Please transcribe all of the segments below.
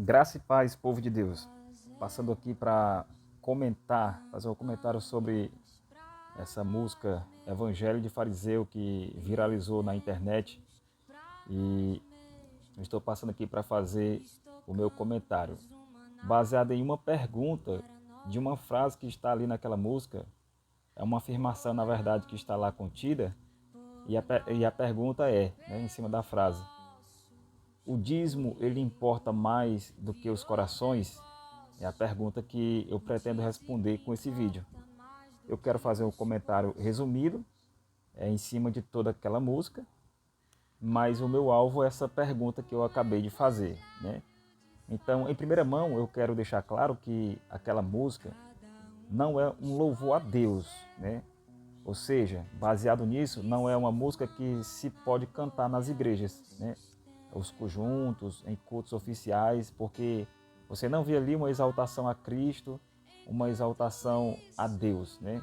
Graça e paz, povo de Deus. Passando aqui para fazer um comentário sobre essa música Evangelho de Fariseu que viralizou na internet e estou passando aqui para fazer o meu comentário, baseado em uma pergunta de uma frase que está ali naquela música. É uma afirmação, na verdade, que está lá contida e a pergunta é, em cima da frase: o dízimo ele importa mais do que os corações? É a pergunta que eu pretendo responder com esse vídeo. Eu quero fazer um comentário resumido em cima de toda aquela música, mas o meu alvo é essa pergunta que eu acabei de fazer, né? Então, em primeira mão, eu quero deixar claro que aquela música não é um louvor a Deus, né? Ou seja, baseado nisso, não é uma música que se pode cantar nas igrejas, né? Os conjuntos, em cultos oficiais, porque você não vê ali uma exaltação a Cristo, uma exaltação a Deus, né?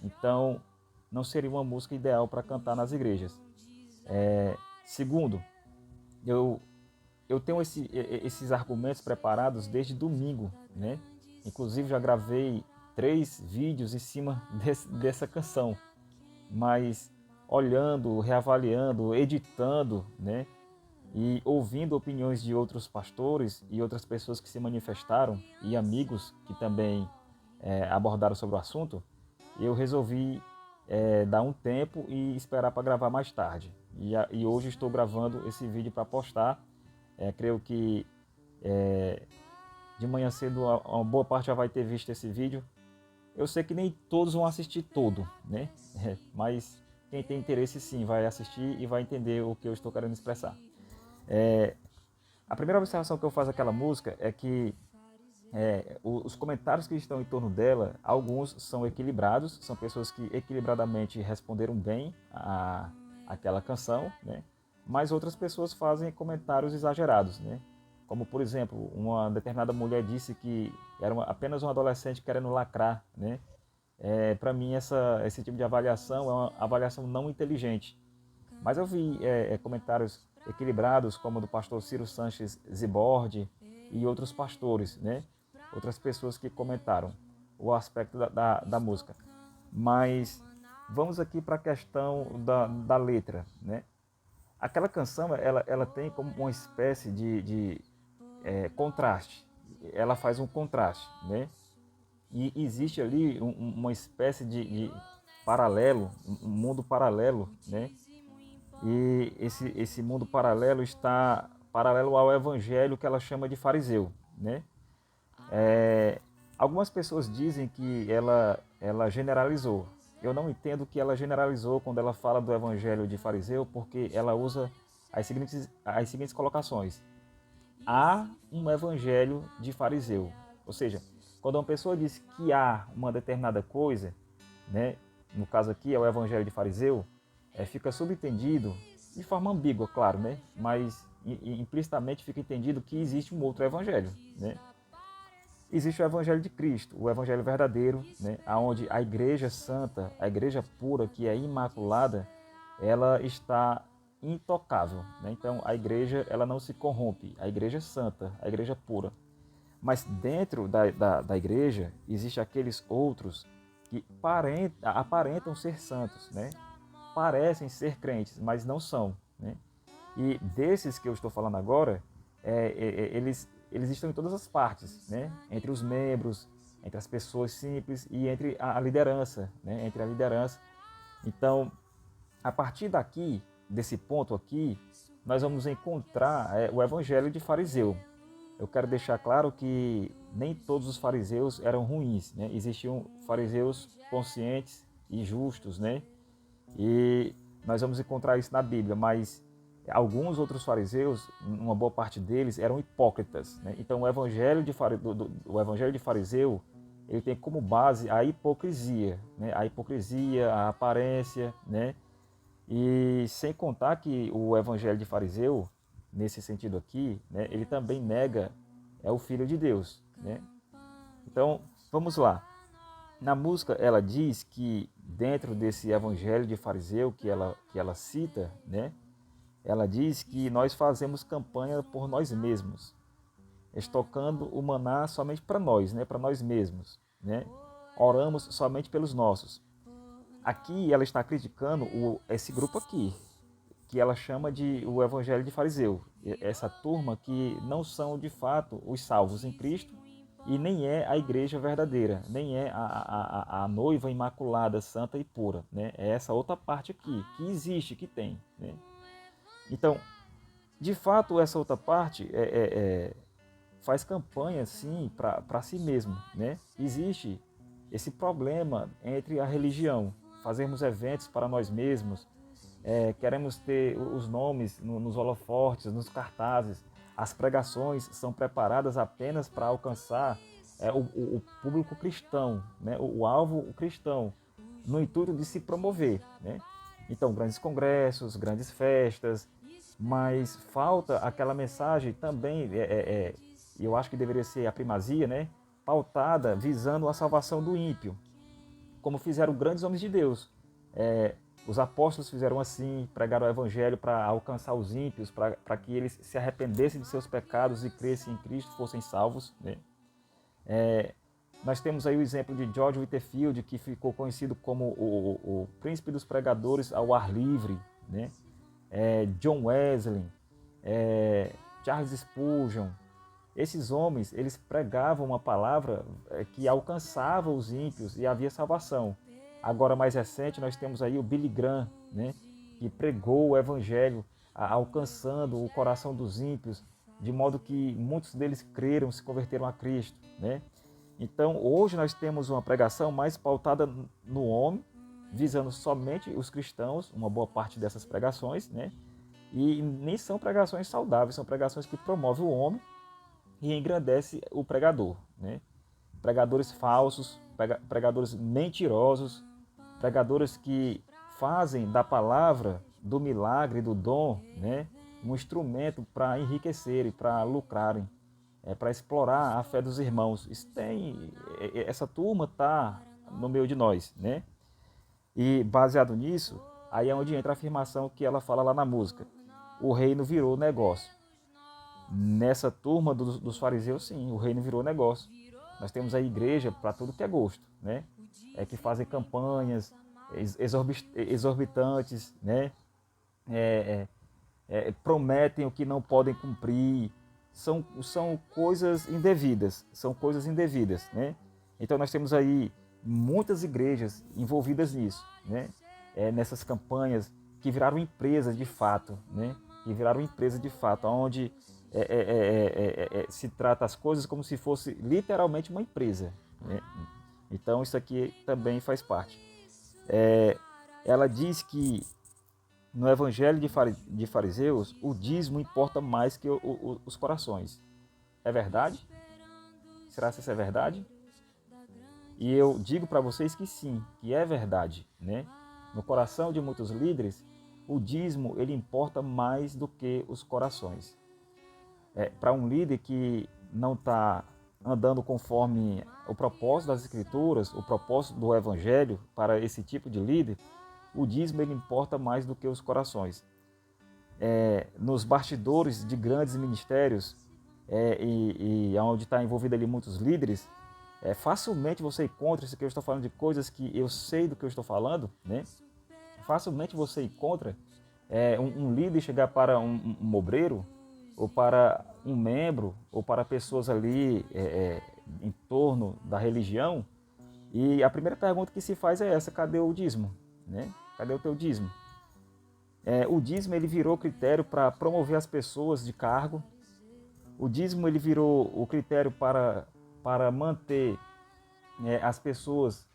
Então, não seria uma música ideal para cantar nas igrejas. Segundo, eu, eu tenho esses argumentos preparados desde domingo, né? Inclusive já gravei 3 vídeos em cima dessa canção, mas olhando, reavaliando, editando, né? E ouvindo opiniões de outros pastores e outras pessoas que se manifestaram e amigos que também abordaram sobre o assunto, eu resolvi dar um tempo e esperar para gravar mais tarde. E hoje estou gravando esse vídeo para postar. Creio que de manhã cedo uma boa parte já vai ter visto esse vídeo. Eu sei que nem todos vão assistir todo, né? Mas quem tem interesse sim vai assistir e vai entender o que eu estou querendo expressar. A primeira observação que eu faço daquela música é que os comentários que estão em torno dela, alguns são equilibrados, são pessoas que equilibradamente responderam bem àquela canção, né? Mas outras pessoas fazem comentários exagerados, né? Como, por exemplo, uma determinada mulher disse que era apenas um adolescente querendo lacrar, né? Para mim, esse tipo de avaliação é uma avaliação não inteligente. Mas eu vi comentários equilibrados, como do pastor Ciro Sanches Zibordi e outros pastores, né? Outras pessoas que comentaram o aspecto da música. Mas vamos aqui para a questão da letra, né? Aquela canção, ela tem como uma espécie de contraste. Ela faz um contraste, né? E existe ali uma espécie de paralelo, um mundo paralelo, né? E esse mundo paralelo está paralelo ao evangelho que ela chama de fariseu, né? É, algumas pessoas dizem que ela generalizou. Eu não entendo que ela generalizou quando ela fala do evangelho de fariseu, porque ela usa as seguintes colocações. Há um evangelho de fariseu. Ou seja, quando uma pessoa diz que há uma determinada coisa, né, no caso aqui é o evangelho de fariseu, fica subentendido, de forma ambígua, claro, né, mas implicitamente fica entendido que existe um outro evangelho, né. Existe o evangelho de Cristo, o evangelho verdadeiro, né, onde a igreja santa, a igreja pura, que é imaculada, ela está intocável, né? Então a igreja ela não se corrompe, a igreja é santa, a igreja pura. Mas dentro da igreja existe aqueles outros que aparentam ser santos, né? Parecem ser crentes, mas não são, né? E desses que eu estou falando agora, eles estão em todas as partes, né? Entre os membros, entre as pessoas simples e entre a liderança, né? Entre a liderança. Então, a partir daqui, desse ponto aqui, nós vamos encontrar o evangelho de fariseu. Eu quero deixar claro que nem todos os fariseus eram ruins, né? Existiam fariseus conscientes e justos, né? E nós vamos encontrar isso na Bíblia, mas alguns outros fariseus, uma boa parte deles, eram hipócritas, né? Então o evangelho de fariseu ele tem como base a hipocrisia, né? A hipocrisia, a aparência, né? E sem contar que o evangelho de fariseu, nesse sentido aqui, né, ele também nega o Filho de Deus, né? Então, vamos lá. Na música, ela diz que dentro desse evangelho de fariseu que ela cita, né, ela diz que nós fazemos campanha por nós mesmos. estocando o maná somente para nós, né? Para nós mesmos, né? Oramos somente pelos nossos. Aqui ela está criticando esse grupo aqui, que ela chama de o Evangelho de Fariseu. Essa turma que não são de fato os salvos em Cristo e nem é a igreja verdadeira, nem é a noiva imaculada, santa e pura, né? É essa outra parte aqui, que existe, que tem, né? Então, de fato, essa outra parte faz campanha, sim, para si mesmo, né? Existe esse problema entre a religião, fazermos eventos para nós mesmos, queremos ter os nomes nos holofortes, nos cartazes, as pregações são preparadas apenas para alcançar o público cristão, né? O alvo cristão, no intuito de se promover, né? Então, grandes congressos, grandes festas, mas falta aquela mensagem também, eu acho que deveria ser a primazia, né? Pautada, visando a salvação do ímpio, como fizeram grandes homens de Deus. Os apóstolos fizeram assim, pregaram o evangelho para alcançar os ímpios, para que eles se arrependessem de seus pecados e crescem em Cristo, fossem salvos, né? Nós temos aí o exemplo de George Whitefield, que ficou conhecido como o príncipe dos pregadores ao ar livre, né? John Wesley, Charles Spurgeon. Esses homens, eles pregavam uma palavra que alcançava os ímpios e havia salvação. Agora, mais recente, nós temos aí o Billy Graham, né, que pregou o evangelho alcançando o coração dos ímpios, de modo que muitos deles creram, se converteram a Cristo, né? Então, hoje nós temos uma pregação mais pautada no homem, visando somente os cristãos, uma boa parte dessas pregações, né? E nem são pregações saudáveis, são pregações que promovem o homem e engrandece o pregador, né? Pregadores falsos, pregadores mentirosos, pregadores que fazem da palavra, do milagre, do dom, né, um instrumento para enriquecerem, para lucrarem, para explorar a fé dos irmãos. Essa turma está no meio de nós, né? E baseado nisso, aí é onde entra a afirmação que ela fala lá na música: o reino virou negócio. Nessa turma dos fariseus, sim, o reino virou negócio. Nós temos a igreja para tudo que é gosto, né? Que fazem campanhas exorbitantes, né? Prometem o que não podem cumprir. São coisas indevidas, né? Então nós temos aí muitas igrejas envolvidas nisso, né? Nessas campanhas que viraram empresas de fato, né? Que viraram empresa de fato, onde se trata as coisas como se fosse literalmente uma empresa, né? Então isso aqui também faz parte. Ela diz que no evangelho de fariseus o dízimo importa mais que os corações. É verdade? Será que isso é verdade? E eu digo para vocês que sim, que é verdade, né? No coração de muitos líderes, o dízimo ele importa mais do que os corações. Para um líder que não está andando conforme o propósito das Escrituras, o propósito do Evangelho, para esse tipo de líder, o dízimo ele importa mais do que os corações. Nos bastidores de grandes ministérios, e onde está envolvido ali muitos líderes, facilmente você encontra, isso que eu estou falando de coisas que eu sei do que eu estou falando, né? Facilmente você encontra um líder chegar para um obreiro, ou para um membro, ou para pessoas ali em torno da religião, e a primeira pergunta que se faz é essa: cadê o dízimo? Né? Cadê o teu dízimo? O dízimo ele virou critério para promover as pessoas de cargo. O dízimo ele virou o critério para manter as pessoas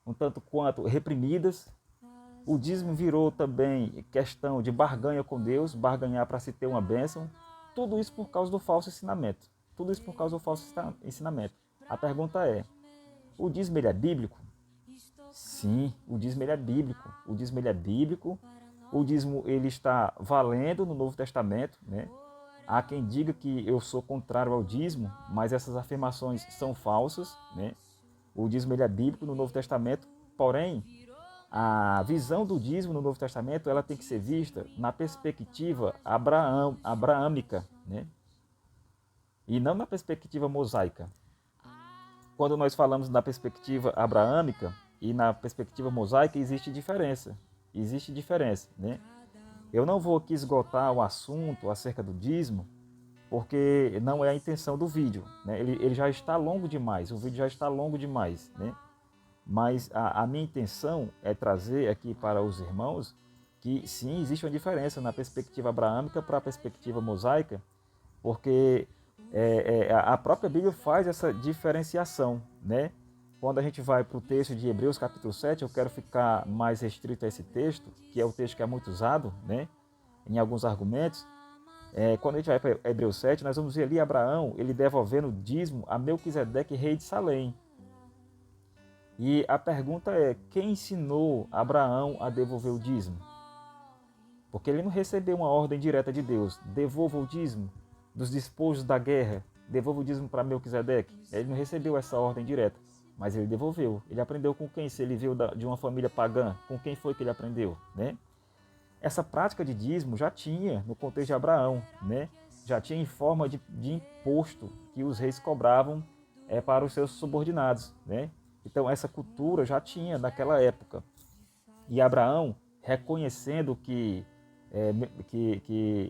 um tanto quanto reprimidas. O dízimo virou também questão de barganha com Deus, barganhar para se ter uma bênção. Tudo isso por causa do falso ensinamento. Tudo isso por causa do falso ensinamento. A pergunta é: o dízimo ele é bíblico? Sim, o dízimo ele é bíblico. O dízimo ele é bíblico. O dízimo ele está valendo no Novo Testamento, né? Há quem diga que eu sou contrário ao dízimo, mas essas afirmações são falsas, né? O dízimo ele é bíblico no Novo Testamento, porém, a visão do dízimo no Novo Testamento ela tem que ser vista na perspectiva abraâmica, né? e não na perspectiva mosaica. Quando nós falamos na perspectiva abraâmica e na perspectiva mosaica, existe diferença. Existe diferença, né? Eu não vou aqui esgotar o assunto acerca do dízimo, porque não é a intenção do vídeo, né? Ele já está longo demais, o vídeo já está longo demais, né? Mas a minha intenção é trazer aqui para os irmãos que sim, existe uma diferença na perspectiva abraâmica para a perspectiva mosaica, porque a própria Bíblia faz essa diferenciação, né? Quando a gente vai para o texto de Hebreus capítulo 7, eu quero ficar mais restrito a esse texto, que é o texto que é muito usado, né? Em alguns argumentos. Quando a gente vai para Hebreus 7, nós vamos ver ali Abraão, ele devolvendo o dízimo a Melquisedeque, rei de Salém. E a pergunta é, quem ensinou Abraão a devolver o dízimo? Porque ele não recebeu uma ordem direta de Deus, devolva o dízimo dos despojos da guerra, devolva o dízimo para Melquisedeque. Ele não recebeu essa ordem direta, mas ele devolveu. Ele aprendeu com quem? Se ele veio de uma família pagã, com quem foi que ele aprendeu, né? Essa prática de dízimo já tinha no contexto de Abraão, né? Já tinha em forma de imposto que os reis cobravam para os seus subordinados, né? Então essa cultura já tinha naquela época. E Abraão, reconhecendo que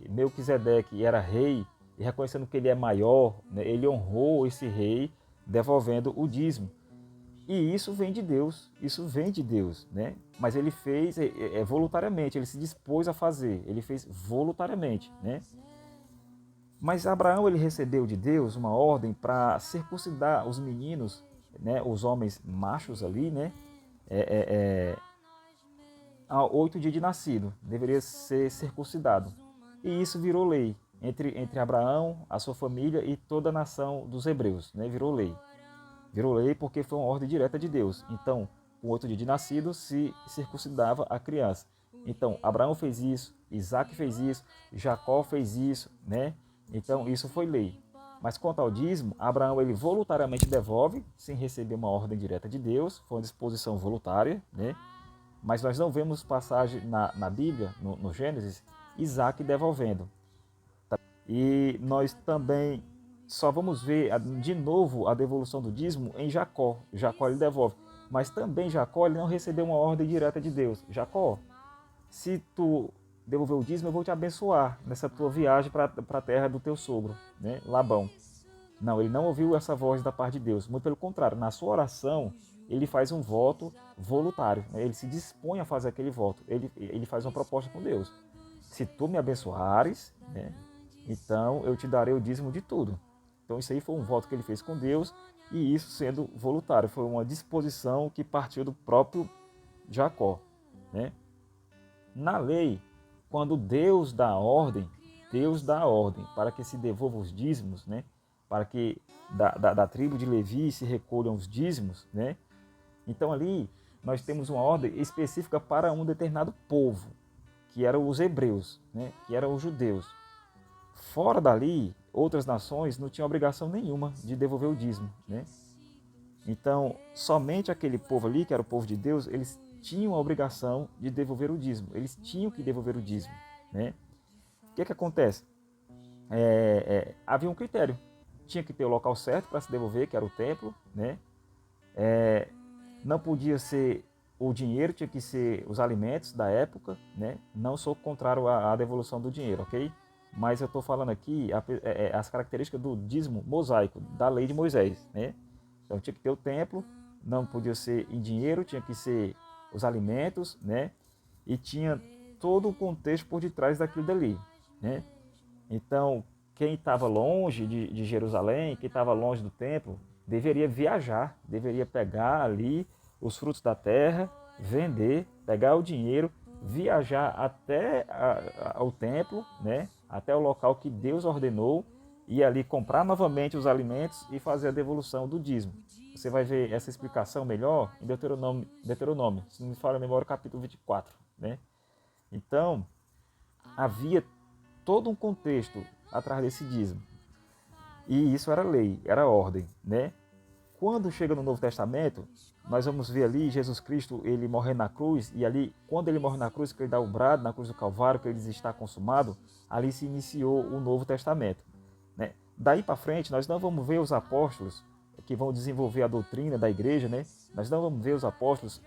Melquisedeque era rei, e reconhecendo que ele é maior, né? Ele honrou esse rei devolvendo o dízimo. E isso vem de Deus, né? Mas ele fez voluntariamente, ele se dispôs a fazer, ele fez voluntariamente, né? Mas Abraão, ele recebeu de Deus uma ordem para circuncidar os meninos, né? Os homens machos ali, né? A 8 dias de nascido, deveria ser circuncidado. E isso virou lei entre Abraão, a sua família e toda a nação dos hebreus, né? Virou lei. Virou lei porque foi uma ordem direta de Deus. Então, com 8 dias de nascido, se circuncidava a criança. Então, Abraão fez isso, Isaac fez isso, Jacó fez isso, né? Então, isso foi lei. Mas quanto ao dízimo, Abraão ele voluntariamente devolve, sem receber uma ordem direta de Deus, foi uma disposição voluntária, né? Mas nós não vemos passagem na Bíblia, no Gênesis, Isaac devolvendo. E nós também só vamos ver de novo a devolução do dízimo em Jacó. Jacó ele devolve. Mas também Jacó ele não recebeu uma ordem direta de Deus. Jacó, se tu devolver o dízimo, eu vou te abençoar nessa tua viagem para a terra do teu sogro, né? Labão. Não, ele não ouviu essa voz da parte de Deus. Muito pelo contrário, na sua oração, ele faz um voto voluntário, né? Ele se dispõe a fazer aquele voto. Ele faz uma proposta com Deus. Se tu me abençoares, né, então eu te darei o dízimo de tudo. Então isso aí foi um voto que ele fez com Deus, e isso sendo voluntário, foi uma disposição que partiu do próprio Jacó, né? Na lei, quando Deus dá a ordem para que se devolvam os dízimos, né? Para que da tribo de Levi se recolham os dízimos, né? Então ali nós temos uma ordem específica para um determinado povo, que eram os hebreus, né? Que eram os judeus. Fora dali, outras nações não tinham obrigação nenhuma de devolver o dízimo, né? Então, somente aquele povo ali, que era o povo de Deus, eles tinham a obrigação de devolver o dízimo. Eles tinham que devolver o dízimo, né? O que acontece? Havia um critério. Tinha que ter o local certo para se devolver, que era o templo, né? Não podia ser o dinheiro, tinha que ser os alimentos da época, né? Não sou contrário à devolução do dinheiro, ok? Mas eu estou falando aqui as características do dízimo mosaico, da lei de Moisés, né? Então tinha que ter o templo, não podia ser em dinheiro, tinha que ser os alimentos, né? E tinha todo o contexto por detrás daquilo dali, né? Então, quem estava longe de Jerusalém, quem estava longe do templo, deveria viajar, deveria pegar ali os frutos da terra, vender, pegar o dinheiro, viajar até ao templo, né? Até o local que Deus ordenou, e ali comprar novamente os alimentos e fazer a devolução do dízimo. Você vai ver essa explicação melhor em Deuteronômio, se não me falha a memória, capítulo 24. Né? Então, havia todo um contexto atrás desse dízimo. E isso era lei, era ordem. Né? Quando chega no Novo Testamento, nós vamos ver ali Jesus Cristo, ele morrendo na cruz, e ali, quando ele morre na cruz, que ele dá o brado na cruz do Calvário, que ele diz está consumado, ali se iniciou o Novo Testamento. Né? Daí para frente, nós não vamos ver os apóstolos que vão desenvolver a doutrina da igreja, né? Nós não vamos ver os apóstolos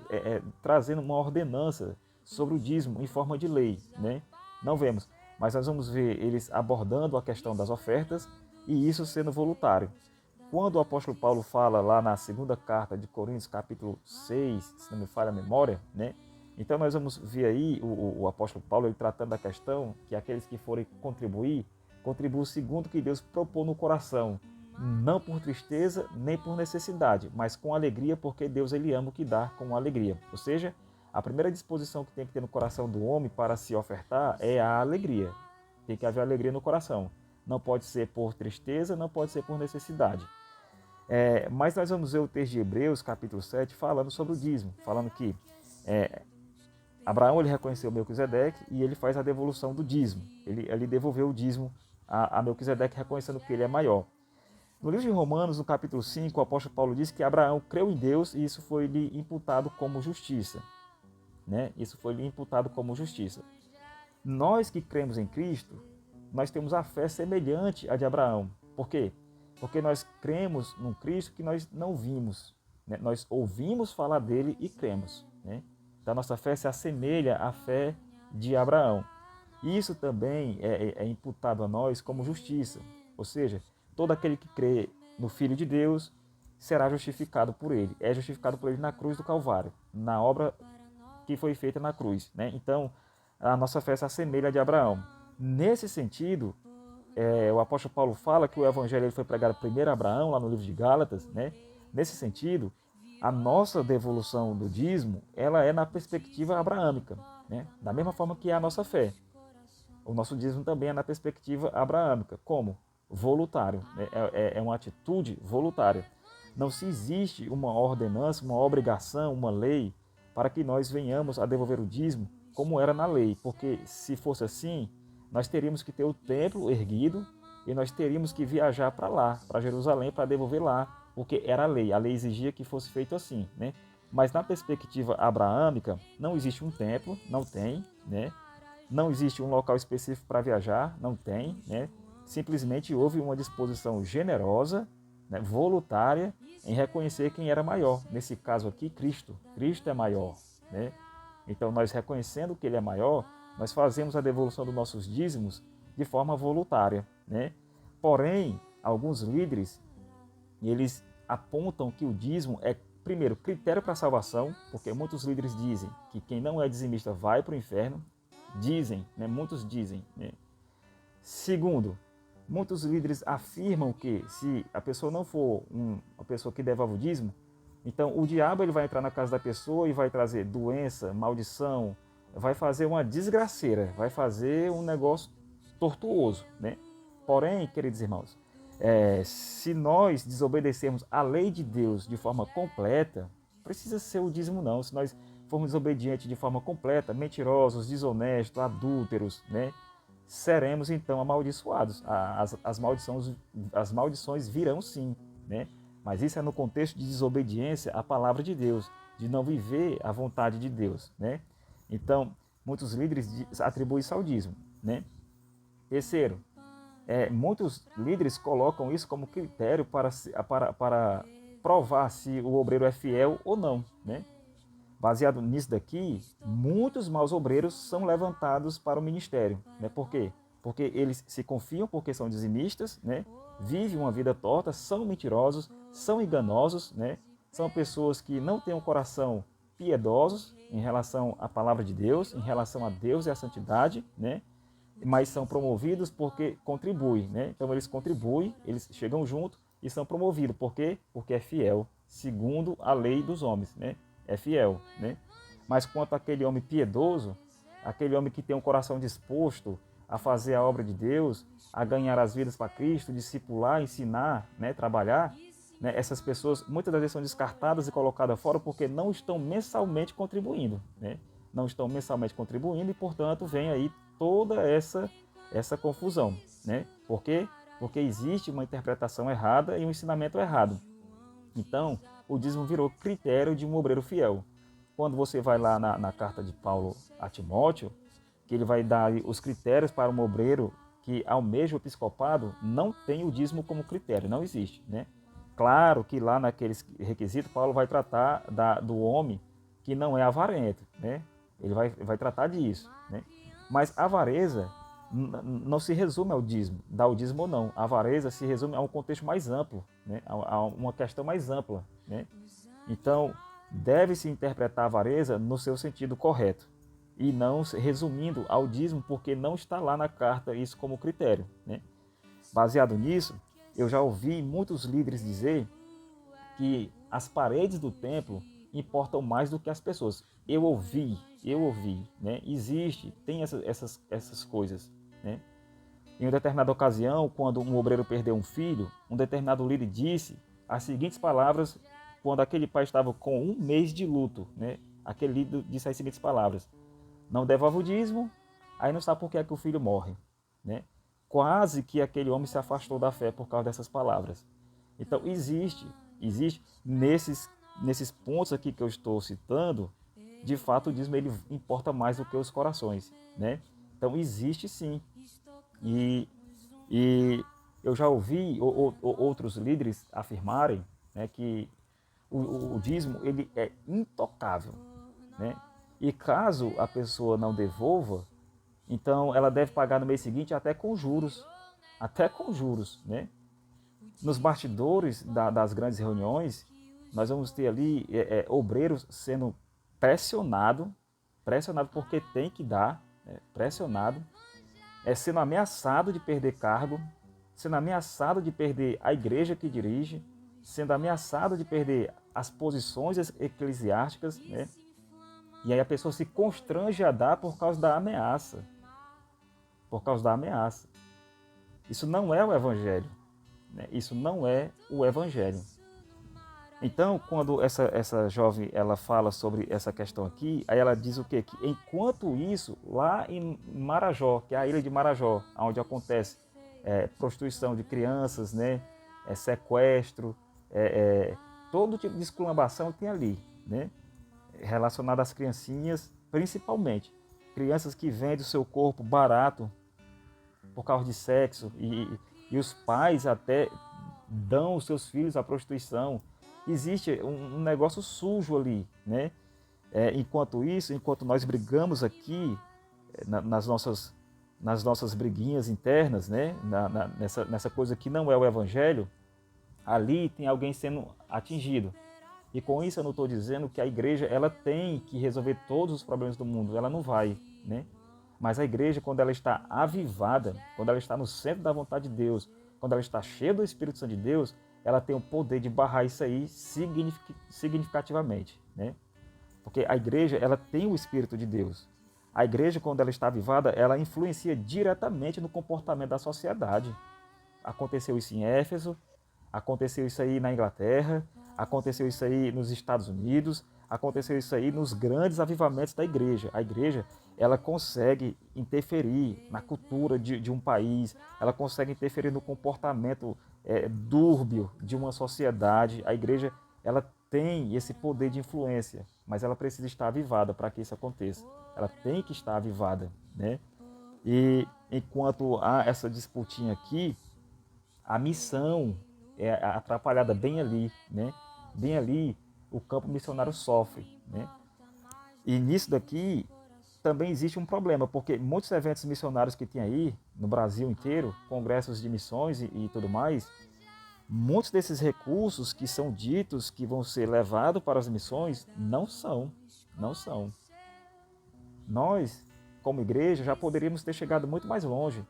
trazendo uma ordenança sobre o dízimo em forma de lei, né? Não vemos, mas nós vamos ver eles abordando a questão das ofertas e isso sendo voluntário. Quando o apóstolo Paulo fala lá na segunda carta de Coríntios, capítulo 6, se não me falha a memória, né? Então nós vamos ver aí o apóstolo Paulo ele tratando da questão que aqueles que forem contribuam segundo o que Deus propôs no coração, não por tristeza nem por necessidade, mas com alegria, porque Deus ele ama o que dá com alegria. Ou seja, a primeira disposição que tem que ter no coração do homem para se ofertar é a alegria. Tem que haver alegria no coração. Não pode ser por tristeza, não pode ser por necessidade. Mas nós vamos ver o texto de Hebreus, capítulo 7, falando sobre o dízimo, falando que Abraão ele reconheceu Melquisedeque e ele faz a devolução do dízimo. Ele devolveu o dízimo a Melquisedeque, reconhecendo que ele é maior. No livro de Romanos, no capítulo 5, o apóstolo Paulo diz que Abraão creu em Deus e isso foi lhe imputado como justiça. Né? Isso foi lhe imputado como justiça. Nós que cremos em Cristo, nós temos a fé semelhante à de Abraão. Por quê? Porque nós cremos num Cristo que nós não vimos. Né? Nós ouvimos falar dele e cremos. Né? Então, a nossa fé se assemelha à fé de Abraão. E isso também é imputado a nós como justiça. Ou seja, todo aquele que crê no Filho de Deus será justificado por ele. É justificado por ele na cruz do Calvário, na obra que foi feita na cruz. Né? Então, a nossa fé se assemelha à de Abraão. Nesse sentido, o apóstolo Paulo fala que o evangelho ele foi pregado primeiro a Abraão, lá no livro de Gálatas. Né? Nesse sentido, a nossa devolução do dízimo ela é na perspectiva abraâmica, né? Da mesma forma que é a nossa fé. O nosso dízimo também é na perspectiva abraâmica. Como? Voluntário. Né? É uma atitude voluntária. Não se existe uma ordenança, uma obrigação, uma lei para que nós venhamos a devolver o dízimo como era na lei. Porque se fosse assim, nós teríamos que ter o templo erguido e nós teríamos que viajar para lá, para Jerusalém, para devolver lá, porque era a lei exigia que fosse feito assim, né? Mas na perspectiva abraâmica, não existe um templo, não tem, né? Não existe um local específico para viajar, não tem, né? Simplesmente houve uma disposição generosa, né, voluntária, em reconhecer quem era maior. Nesse caso aqui, Cristo. Cristo é maior, né? Então, nós reconhecendo que ele é maior, nós fazemos a devolução dos nossos dízimos de forma voluntária, né? Porém, alguns líderes, eles apontam que o dízimo é, primeiro, critério para a salvação, porque muitos líderes dizem que quem não é dizimista vai para o inferno. Dizem, né? Muitos dizem. Né? Segundo, muitos líderes afirmam que se a pessoa não for uma pessoa que devolve o dízimo, então o diabo ele vai entrar na casa da pessoa e vai trazer doença, maldição, vai fazer uma desgraceira, vai fazer um negócio tortuoso. Né? Porém, queridos irmãos, se nós desobedecermos a lei de Deus de forma completa, precisa ser o dízimo não. Se nós formos desobedientes de forma completa, mentirosos, desonestos, adúlteros, né, seremos então amaldiçoados. As maldições virão sim, né? Mas isso é no contexto de desobediência à palavra de Deus, de não viver a vontade de Deus, né? Então, muitos líderes atribuem isso ao dízimo, né? Terceiro, muitos líderes colocam isso como critério para provar se o obreiro é fiel ou não, né? Baseado nisso daqui, muitos maus obreiros são levantados para o ministério. Né? Por quê? Porque eles se confiam porque são dizimistas, né? Vivem uma vida torta, são mentirosos, são enganosos, né? São pessoas que não têm um coração piedosos em relação à palavra de Deus, em relação a Deus e à santidade, né? Mas são promovidos porque contribuem. Né? Então eles contribuem, eles chegam junto e são promovidos. Por quê? Porque é fiel, segundo a lei dos homens. Né? É fiel, né? Mas quanto àquele homem piedoso, aquele homem que tem um coração disposto a fazer a obra de Deus, a ganhar as vidas para Cristo, discipular, ensinar, né, trabalhar, né, essas pessoas muitas das vezes são descartadas e colocadas fora porque não estão mensalmente contribuindo, né? Não estão mensalmente contribuindo e, portanto, vem aí toda essa confusão, né? Por quê? Porque existe uma interpretação errada e um ensinamento errado. Então, o dízimo virou critério de um obreiro fiel. Quando você vai lá na carta de Paulo a Timóteo, que ele vai dar os critérios para um obreiro que almeja o episcopado não tem o dízimo como critério, não existe, né? Claro que lá naqueles requisitos, Paulo vai tratar do homem que não é avarento, né? Ele vai tratar disso, né? Mas a avareza não se resume ao dízimo, dar o dízimo ou não. A avareza se resume a um contexto mais amplo, né? A uma questão mais ampla, né? Então, deve-se interpretar a avareza no seu sentido correto e não resumindo ao dízimo, porque não está lá na carta isso como critério, né? Baseado nisso, eu já ouvi muitos líderes dizer que as paredes do templo importam mais do que as pessoas. Eu ouvi, né? Existe, tem essas coisas, né? Em uma determinada ocasião, quando um obreiro perdeu um filho, um determinado líder disse as seguintes palavras quando aquele pai estava com um mês de luto, né? Aquele líder disse as seguintes palavras: não devolve o dízimo, aí não sabe por que é que o filho morre, né? Quase que aquele homem se afastou da fé por causa dessas palavras. Então existe nesses pontos aqui que eu estou citando, de fato o dízimo ele importa mais do que os corações, né? Então existe sim. E eu já ouvi outros líderes afirmarem, né, que o dízimo ele é intocável, né? E caso a pessoa não devolva, então ela deve pagar no mês seguinte até com juros, né? Nos bastidores das grandes reuniões, nós vamos ter ali obreiros sendo pressionado porque tem que dar, né? Pressionado, sendo ameaçado de perder cargo, sendo ameaçado de perder a igreja que dirige, sendo ameaçado de perder as posições eclesiásticas, né? E aí a pessoa se constrange a dar por causa da ameaça. Por causa da ameaça. Isso não é o Evangelho, né? Isso não é o Evangelho. Então, quando essa jovem ela fala sobre essa questão aqui, aí ela diz o quê? Que enquanto isso, lá em Marajó, que é a ilha de Marajó, onde acontece prostituição de crianças, né? Sequestro, todo tipo de esculhambação tem ali, né? Relacionado às criancinhas, principalmente. Crianças que vendem o seu corpo barato por causa de sexo e os pais até dão os seus filhos à prostituição. Existe um negócio sujo ali, né? Enquanto isso, enquanto nós brigamos aqui nas nossas briguinhas internas, né? Nessa coisa que não é o Evangelho, ali tem alguém sendo atingido. E com isso eu não estou dizendo que a igreja ela tem que resolver todos os problemas do mundo, ela não vai, né? Mas a igreja, quando ela está avivada, quando ela está no centro da vontade de Deus, quando ela está cheia do Espírito Santo de Deus, ela tem o poder de barrar isso aí significativamente, né? Porque a igreja ela tem o Espírito de Deus. A igreja, quando ela está avivada, ela influencia diretamente no comportamento da sociedade. Aconteceu isso em Éfeso, aconteceu isso aí na Inglaterra, aconteceu isso aí nos Estados Unidos, aconteceu isso aí nos grandes avivamentos da igreja. A igreja, ela consegue interferir na cultura de um país, ela consegue interferir no comportamento dúrbio de uma sociedade. A igreja, ela tem esse poder de influência, mas ela precisa estar avivada para que isso aconteça. Ela tem que estar avivada, né? E enquanto há essa disputinha aqui, a missão é atrapalhada bem ali, né? Bem ali o campo missionário sofre, né? E nisso daqui também existe um problema, porque muitos eventos missionários que tem aí no Brasil inteiro, congressos de missões e tudo mais, muitos desses recursos que são ditos que vão ser levados para as missões não são. Nós, como igreja, já poderíamos ter chegado muito mais longe,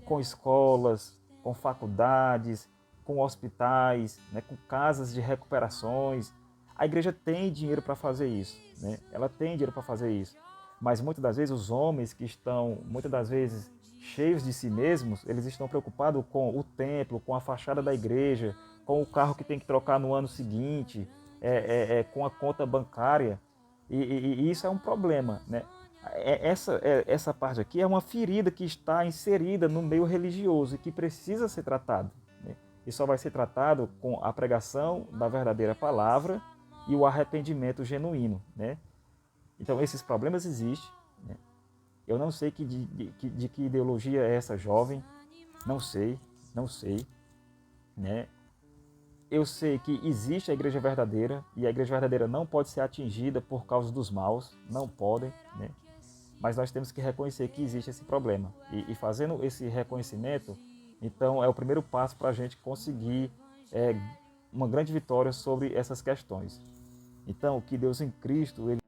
com escolas, com faculdades, com hospitais, né, com casas de recuperações. A igreja tem dinheiro para fazer isso, né? Ela tem dinheiro para fazer isso. Mas muitas das vezes os homens que estão, muitas das vezes, cheios de si mesmos, eles estão preocupados com o templo, com a fachada da igreja, com o carro que tem que trocar no ano seguinte, com a conta bancária. E isso é um problema, né? Essa parte aqui é uma ferida que está inserida no meio religioso e que precisa ser tratado, né? E só vai ser tratado com a pregação da verdadeira palavra e o arrependimento genuíno, né? Então esses problemas existem, né? Eu não sei de que ideologia é essa jovem, não sei, não sei, né? Eu sei que existe a igreja verdadeira e a igreja verdadeira não pode ser atingida por causa dos maus, não podem, né? Mas nós temos que reconhecer que existe esse problema. E fazendo esse reconhecimento, então é o primeiro passo para a gente conseguir uma grande vitória sobre essas questões. Então, que Deus em Cristo